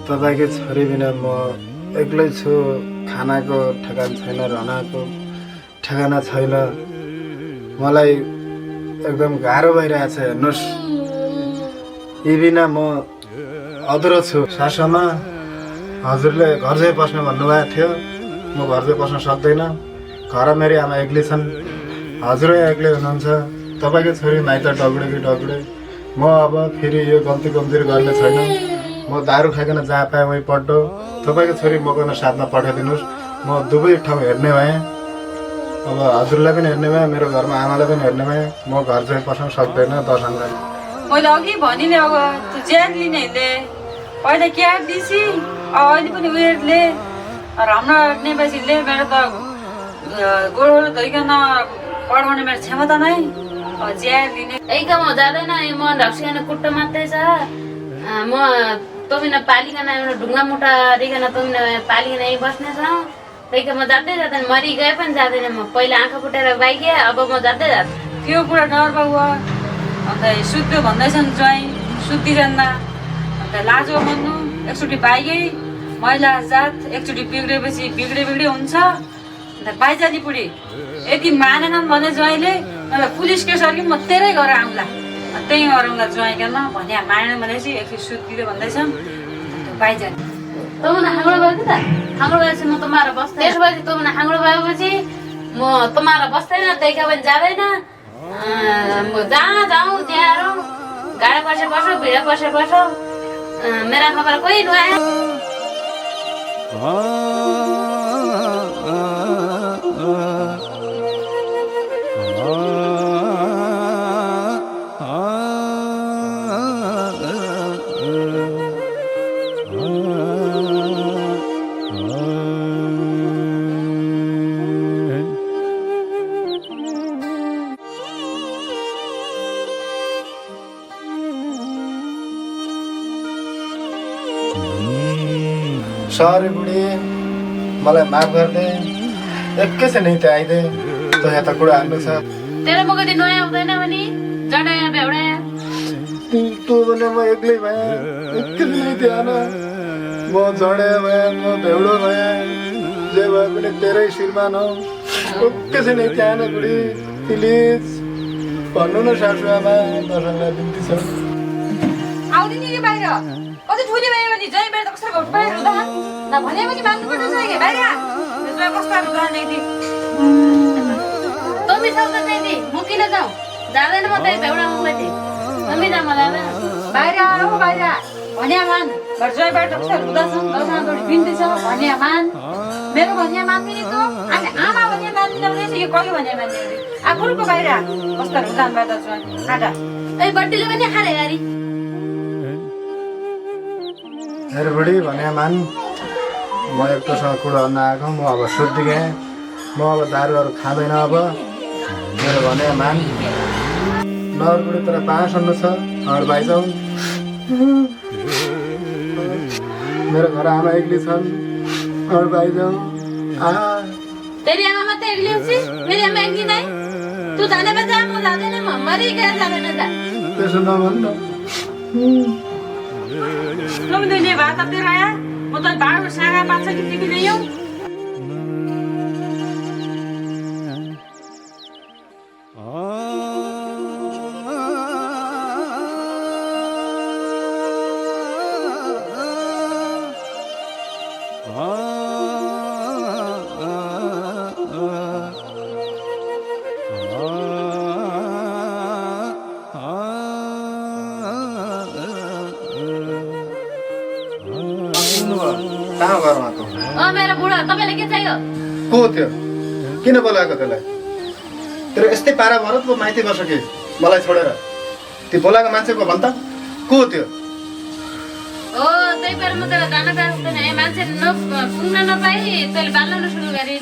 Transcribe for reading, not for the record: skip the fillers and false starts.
तपाईँकै छोरी बिना म एक्लै छु। खानाको ठेगान छैन, रहनको ठेगाना छैन। मलाई एकदम गाह्रो भइरहेछ। हेर्नुहोस्, यी बिना म अधुरो छु। सासुमा हजुरले घर चाहिँ बस्नु भन्नुभएको थियो। म घर चाहिँ बस्न सक्दैन। घर मेरो आमा एक्लै छन्, हजुरै एक्लै हुनुहुन्छ। तपाईँको छोरी माइत डगुडे कि डगुडे। म अब फेरि यो गल्ती कमजोरी गर्ने छैन। म दारू खाइकन जहाँ पाएँ वहीँ पड्डो। तपाईँको छोरी मकन साथमा पठाइदिनुहोस्। म दुवै ठाउँ हेर्ने भएँ। अब हजुरलाई पनि हेर्ने भएँ, मेरो घरमा आमालाई पनि हेर्ने भएँ। म घर चाहिँ बस्न सक्दैन दर्शनलाई। मैले अघि भनि नि, अब त्यो ज्यान लिनेहरूले पहिला क्याट दिसी, अहिले पनि उयोहरूले हाम्रो नेपालीले मेरो त गोडो धोइकन पढाउने मेरो क्षमता नै ज्यान लिने। एकदम जाँदैन म ढक्सिकन कुट्टो मात्रै छ। म तबिना पालिकन ढुङ्गा मुठा दिकन तबिना पालिकन यहीँ बस्नेछ। त्यही म जाँदै जाँदैन, मरि गए पनि जाँदैन। म पहिला आँखा फुटेर बाइके, अब म जाँदै जाँदैन। त्यो कुरा डर बाबु। अन्त सुत्यो भन्दैछन् ज्वाइँ, सुत्तिरहन्न। अन्त लाजो मान्नु एकचोटि बाइकै महिला जात एकचोटि बिग्रेपछि बिग्रे हुन्छ। अन्त बाइजाली पुडी यति मानेनन् भने ज्वाइँले मलाई पुलिस केस अघि म तेरै घर आउँला, त्यही गरौँला ज्वाइँकन भने मानेन भनेपछि एकचोटि सुत्दिँदै भन्दैछन् बाइजाली। तँ हाम्रो भयो कि त हाम्रो गएपछि म तुम्हारा बस्दैन। त्यसपछि तँ हाम्रो गएपछि म तुम्हारा बस्दैन, त्यही पनि जाँदैन। म जहाँ जाउँ त्यहाँ गाडा पर्से बस्छ, भिड पर्से बस्छ। मेरा खबर कोही नआयो। सरी बुढी, मलाई माफ गरिदे। एकैछिन यहीँ आइदे, त यहाँ त कुरा हाल्नु छ। तेरो म कति नयाँ हुँदैन भने जडाया भेउडाया तँ भने म एक्लै भएँ। एकैछिन यहीँ आन। म जडे भएँ, म भेउडो भएँ, जे भए पनि तेरै श्रीमान हौ। एकैछिन यहीँ आन बुढी, प्लिज भन्नु न सासु आमा, दर्शनलाई बिन्ती छ। आउँदैन नि बाहिर, कति ठुली भयो भने ज्वाइँ बाहिर त कसरी घोट पाएर हुँदा न भने पनि माग्नुपर्छ ज्वाइँले बाहिर। ज्वाइँ कस्तो हुँदा नि तमी सब त त्यही म किन जाउँ? जाँदैन म त्यही भेउडा मुखलाई थिएँ। तमी जा म जाँदैन। बाहिर आऊ, बाहिर भन्या मान। ज्वाइँ बाहिर त कसरी हुँदा छ, दर्शन बिन्ती छ भन्या मान। मेरो भन्या मान्दिने तँ, अनि आमा भन्या मान्दिन भनेपछि यो कहिले भन्या मान्ने अरे आफूको बाहिर कस्तो हुँदा बाहिर ज्वाइँ आटा ए बड्डीले पनि खारे गाडी हेर बुढी भने मान, म एकटोसँग कुरा गर्न आएको। म अब सुत्ति गएँ। म अब दारूहरू खाँदैन। अब मेरो भने मान। नर बुढी तर पाँच सुन्नु छ, घर भाइजाउ। मेरो घर आमा एक्लै छन्, घर भाइजाउ। तेरी आमा मात्रै एक्लै होस्, मेरी आमा एक्लै नै। तू जाने में जा, म जाँदैन। म मरि गएर जाँदैन जा। त्यसो नभन्नु। तुम दुईले भात दिएर आया, म त बाडो सागा पाच्छ कि तिमी ल्याऊ। कहाँ घरमा त? मेरो बुढा तपाईँलाई के चाहियो? को थियो? किन बोलाएको त्यसलाई? तेरो यस्तै पारा भएर त माइती बस्छ कि मलाई छोडेर? त्यो बोलाएको मान्छे को भन् त? को थियो? हो त्यही भएर म त्यसलाई जान पाएको छैन। मान्छे पुग्न नपाई तैँले बाल्न सुरु गरेँ।